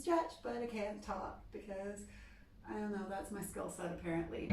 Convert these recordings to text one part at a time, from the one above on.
stretch, but I can't talk because, I don't know, that's my skill set apparently.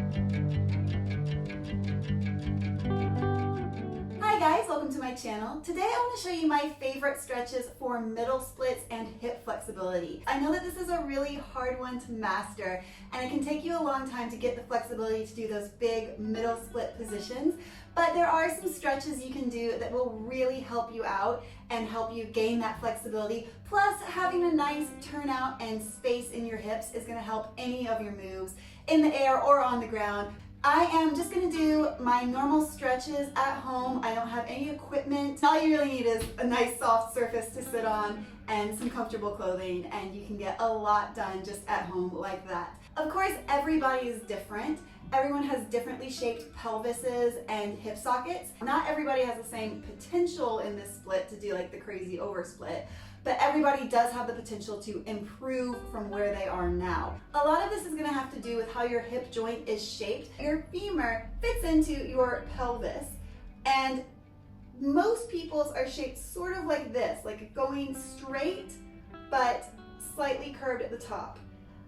Hi guys, welcome to my channel. Today I want to show you my favorite stretches for middle splits and hip flexibility. I know that this is a really hard one to master and it can take you a long time to get the flexibility to do those big middle split positions, but there are some stretches you can do that will really help you out and help you gain that flexibility. Plus, having a nice turnout and space in your hips is going to help any of your moves in the air or on the ground. I am just going to do my normal stretches at home. I don't have any equipment. All you really need is a nice soft surface to sit on and some comfortable clothing, and you can get a lot done just at home like that. Of course, everybody is different. Everyone has differently shaped pelvises and hip sockets. Not everybody has the same potential in this split to do like the crazy oversplit, but everybody does have the potential to improve from where they are now. A lot of this is gonna have to do with how your hip joint is shaped. Your femur fits into your pelvis, and most people's are shaped sort of like this, like going straight, but slightly curved at the top.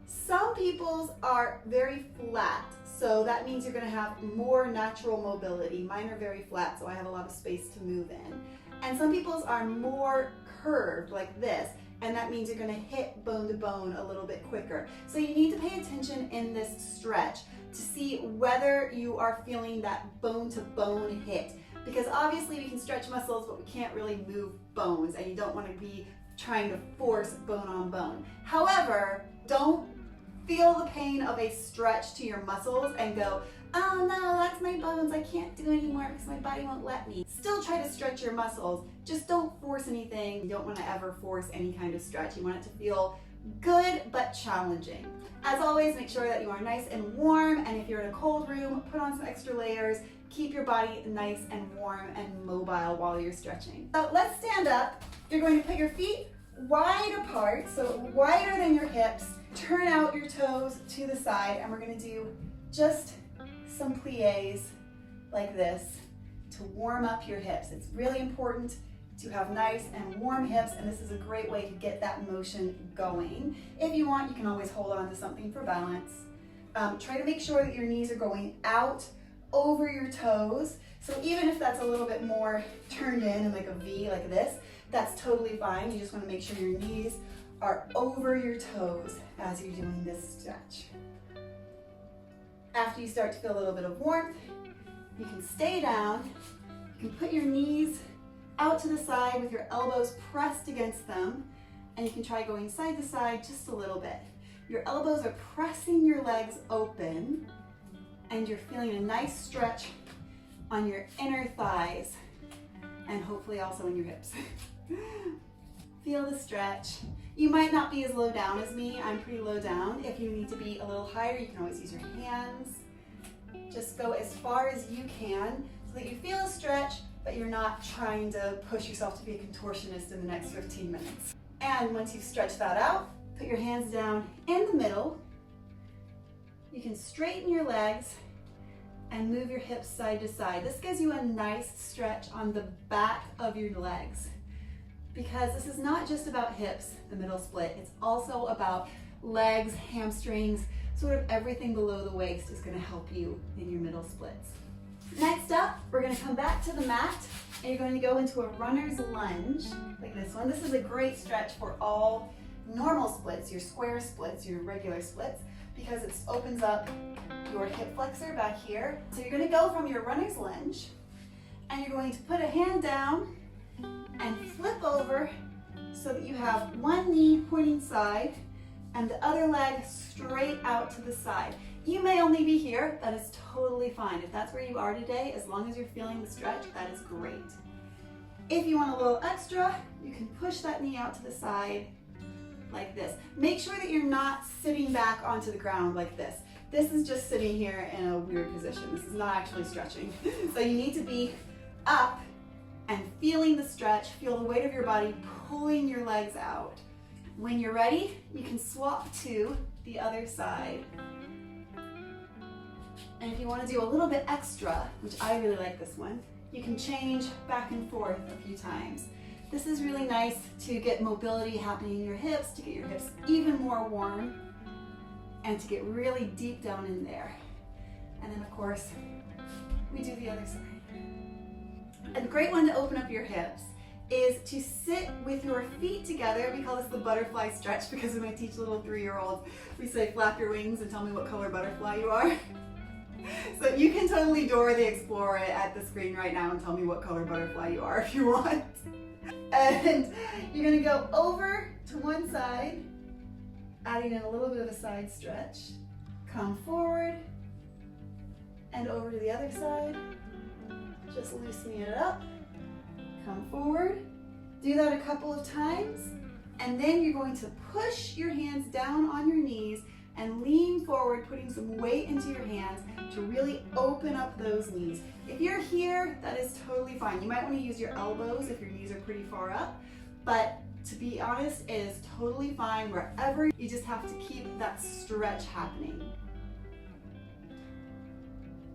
Some people's are very flat, so that means you're gonna have more natural mobility. Mine are very flat, so I have a lot of space to move in. And some people's are more curved like this, and that means you're gonna hit bone to bone a little bit quicker. So you need to pay attention in this stretch to see whether you are feeling that bone to bone hit. Because obviously we can stretch muscles, but we can't really move bones, and you don't wanna be trying to force bone on bone. However, don't feel the pain of a stretch to your muscles and go, oh no, that's my bones, I can't do anymore because my body won't let me. Still try to stretch your muscles, just don't force anything. You don't want to ever force any kind of stretch. You want it to feel good but challenging. As always, make sure that you are nice and warm, and if you're in a cold room, put on some extra layers. Keep your body nice and warm and mobile while you're stretching. So let's stand up. You're going to put your feet wide apart, so wider than your hips. Turn out your toes to the side, and we're going to do just some pliés like this to warm up your hips. It's really important to have nice and warm hips, and this is a great way to get that motion going. If you want, you can always hold on to something for balance. Try to make sure that your knees are going out over your toes. So even if that's a little bit more turned in like a V like this, that's totally fine. You just want to make sure your knees are over your toes as you're doing this stretch. After you start to feel a little bit of warmth, you can stay down. You can put your knees out to the side with your elbows pressed against them, and you can try going side to side just a little bit. Your elbows are pressing your legs open, and you're feeling a nice stretch on your inner thighs, and hopefully also in your hips. Feel the stretch. You might not be as low down as me. I'm pretty low down. If you need to be a little higher, you can always use your hands. Just go as far as you can so that you feel a stretch, but you're not trying to push yourself to be a contortionist in the next 15 minutes. And once you've stretched that out, put your hands down in the middle. You can straighten your legs and move your hips side to side. This gives you a nice stretch on the back of your legs, because this is not just about hips, the middle split. It's also about legs, hamstrings, sort of everything below the waist is going to help you in your middle splits. Next up, we're going to come back to the mat, and you're going to go into a runner's lunge like this one. This is a great stretch for all normal splits, your square splits, your regular splits, because it opens up your hip flexor back here. So you're going to go from your runner's lunge, and you're going to put a hand down and flip over so that you have one knee pointing side and the other leg straight out to the side. You may only be here, that is totally fine. If that's where you are today, as long as you're feeling the stretch, that is great. If you want a little extra, you can push that knee out to the side like this. Make sure that you're not sitting back onto the ground like this. This is just sitting here in a weird position. This is not actually stretching. So you need to be up and feeling the stretch, feel the weight of your body pulling your legs out. When you're ready, you can swap to the other side. And if you want to do a little bit extra, which I really like this one, you can change back and forth a few times. This is really nice to get mobility happening in your hips, to get your hips even more warm, and to get really deep down in there. And then of course, we do the other side. A great one to open up your hips is to sit with your feet together. We call this the butterfly stretch because when I teach little 3-year-olds, we say flap your wings and tell me what color butterfly you are. So you can totally Dora the Explorer it at the screen right now and tell me what color butterfly you are if you want. And you're gonna go over to one side, adding in a little bit of a side stretch. Come forward and over to the other side, just loosening it up. Come forward, do that a couple of times, and then you're going to push your hands down on your knees and lean forward, putting some weight into your hands to really open up those knees. If you're here, that is totally fine. You might want to use your elbows if your knees are pretty far up, but to be honest, it is totally fine wherever. You just have to keep that stretch happening.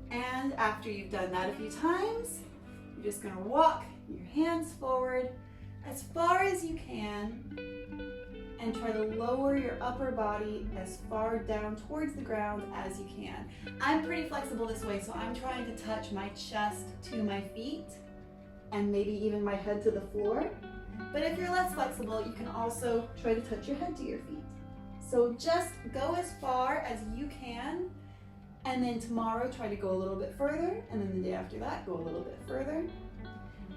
And after you've done that a few times, you're just going to walk your hands forward as far as you can and try to lower your upper body as far down towards the ground as you can. I'm pretty flexible this way, so I'm trying to touch my chest to my feet and maybe even my head to the floor. But if you're less flexible, you can also try to touch your head to your feet. So just go as far as you can, and then tomorrow try to go a little bit further, and then the day after that, go a little bit further.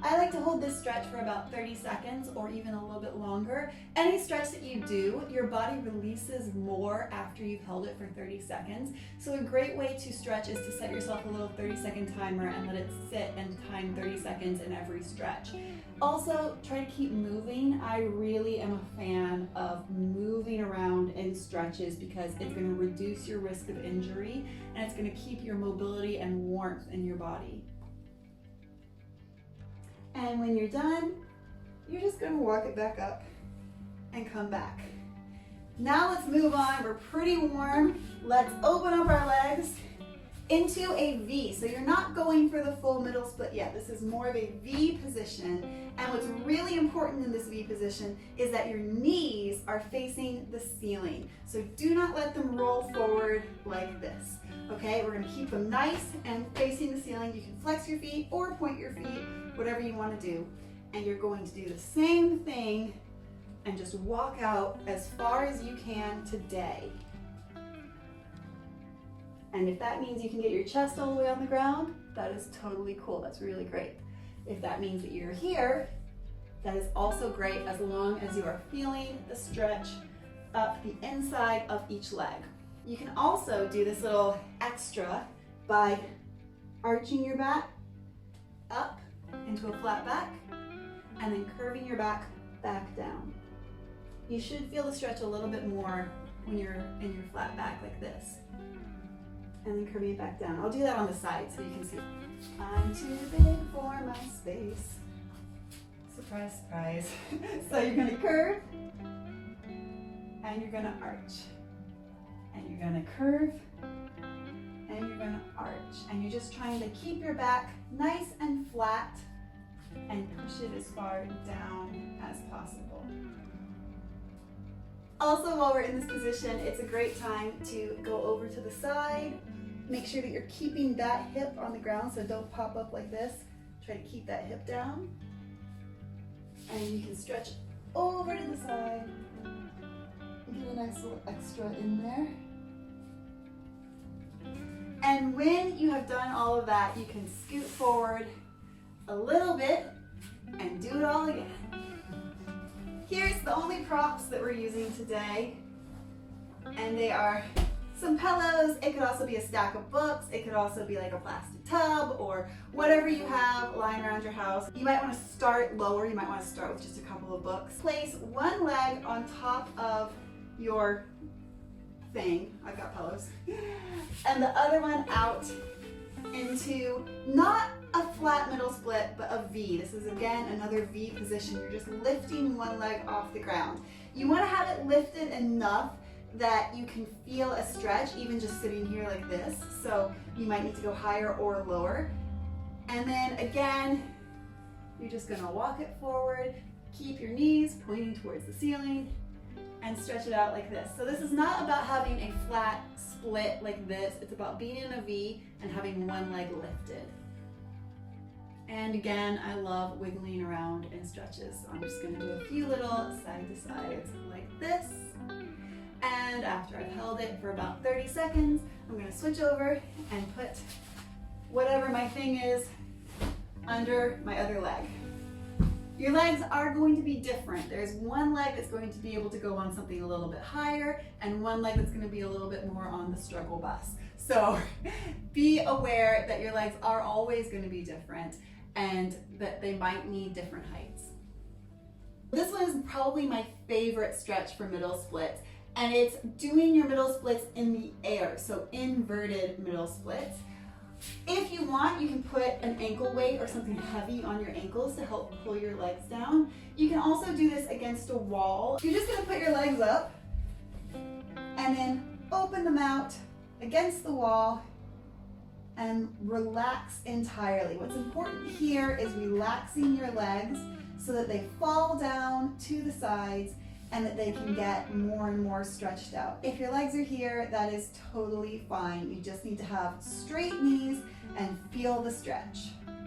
I like to hold this stretch for about 30 seconds or even a little bit longer. Any stretch that you do, your body releases more after you've held it for 30 seconds. So a great way to stretch is to set yourself a little 30-second timer and let it sit and time 30 seconds in every stretch. Also, try to keep moving. I really am a fan of moving around in stretches because it's going to reduce your risk of injury and it's going to keep your mobility and warmth in your body. And when you're done, you're just going to walk it back up and come back. Now let's move on. We're pretty warm. Let's open up our legs into a V. So you're not going for the full middle split yet. This is more of a V position. And what's really important in this V position is that your knees are facing the ceiling. So do not let them roll forward like this. Okay, we're going to keep them nice and facing the ceiling. You can flex your feet or point your feet, whatever you want to do. And you're going to do the same thing and just walk out as far as you can today. And if that means you can get your chest all the way on the ground, that is totally cool. That's really great. If that means that you're here, that is also great as long as you are feeling the stretch up the inside of each leg. You can also do this little extra by arching your back up into a flat back and then curving your back down. You should feel the stretch a little bit more when you're in your flat back like this. And then curving it back down. I'll do that on the side so you can see. I'm too big for my space. Surprise, surprise. So you're gonna curve and you're gonna arch. And you're gonna curve and you're gonna arch. And you're just trying to keep your back nice and flat and push it as far down as possible. Also, while we're in this position, it's a great time to go over to the side. Make sure that you're keeping that hip on the ground, so don't pop up like this. Try to keep that hip down. And you can stretch over to the side. Get a nice little extra in there. And when you have done all of that, you can scoot forward a little bit and do it all again. Here's the only props that we're using today, and they are some pillows. It could also be a stack of books. It could also be like a plastic tub or whatever you have lying around your house. You might want to start lower. You might want to start with just a couple of books. Place one leg on top of your thing. I've got pillows. And the other one out into not a flat middle split, but a V. This is again another V position. You're just lifting one leg off the ground. You want to have it lifted enough that you can feel a stretch even just sitting here like this. So you might need to go higher or lower. And then again, you're just going to walk it forward Keep your knees pointing towards the ceiling and stretch it out like this. So this is not about having a flat split like this. It's about being in a V and having one leg lifted. And again, I love wiggling around in stretches. So I'm just gonna do a few little side to sides like this. And after I've held it for about 30 seconds, I'm gonna switch over and put whatever my thing is under my other leg. Your legs are going to be different. There's one leg that's going to be able to go on something a little bit higher and one leg that's going to be a little bit more on the struggle bus. So be aware that your legs are always going to be different and that they might need different heights. This one is probably my favorite stretch for middle splits, and it's doing your middle splits in the air, so inverted middle splits. If you want, you can put an ankle weight or something heavy on your ankles to help pull your legs down. You can also do this against a wall. You're just gonna put your legs up and then open them out against the wall and relax entirely. What's important here is relaxing your legs so that they fall down to the sides and that they can get more and more stretched out. If your legs are here, that is totally fine. You just need to have straight knees and feel the stretch.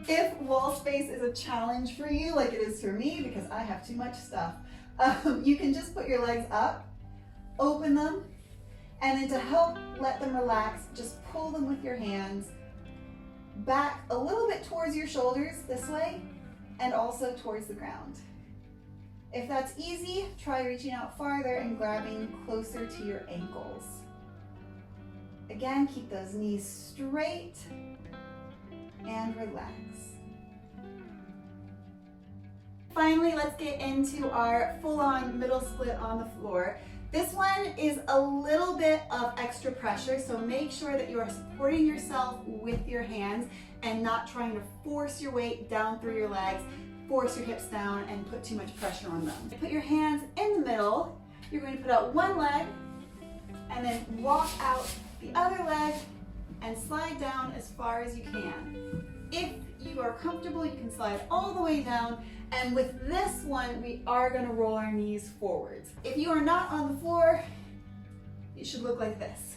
If wall space is a challenge for you, like it is for me, because I have too much stuff, you can just put your legs up, open them, and then to help let them relax, just pull them with your hands back a little bit towards your shoulders this way, and also towards the ground. If that's easy, try reaching out farther and grabbing closer to your ankles. Again, keep those knees straight and relax. Finally, let's get into our full-on middle split on the floor. This one is a little bit of extra pressure, so make sure that you are supporting yourself with your hands and not trying to force your weight down through your legs. Force your hips down and put too much pressure on them. Put your hands in the middle. You're going to put out one leg and then walk out the other leg and slide down as far as you can. If you are comfortable, you can slide all the way down. And with this one, we are going to roll our knees forwards. If you are not on the floor, it should look like this.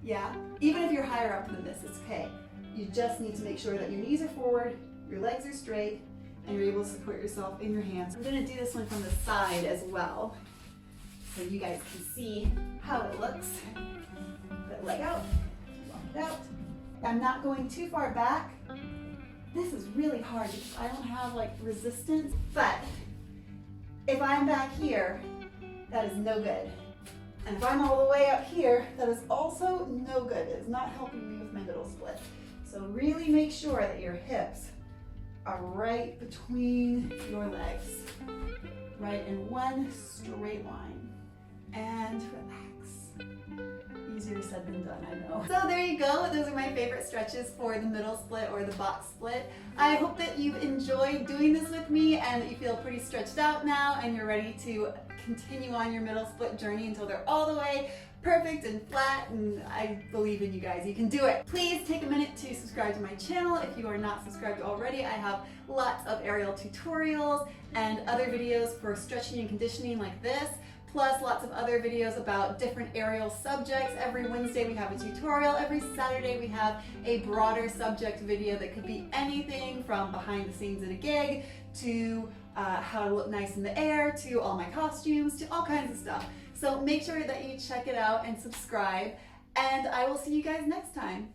Yeah? Even if you're higher up than this, it's okay. You just need to make sure that your knees are forward, your legs are straight, and you're able to support yourself in your hands. I'm gonna do this one from the side as well, so you guys can see how it looks. Put leg out, walk it out. I'm not going too far back. This is really hard because I don't have like resistance, but if I'm back here, that is no good. And if I'm all the way up here, that is also no good. It is not helping me with my middle split. So really make sure that your hips are right between your legs, right in one straight line, and relax. Easier said than done, I know. So there you go. Those are my favorite stretches for the middle split or the box split. I hope that you've enjoyed doing this with me and that you feel pretty stretched out now and you're ready to continue on your middle split journey until they're all the way perfect and flat, and I believe in you guys. You can do it. Please take a minute to subscribe to my channel if you are not subscribed already. I have lots of aerial tutorials and other videos for stretching and conditioning like this, plus lots of other videos about different aerial subjects. Every Wednesday we have a tutorial. Every Saturday we have a broader subject video that could be anything from behind the scenes at a gig to how to look nice in the air, to all my costumes, to all kinds of stuff. So make sure that you check it out and subscribe, and I will see you guys next time.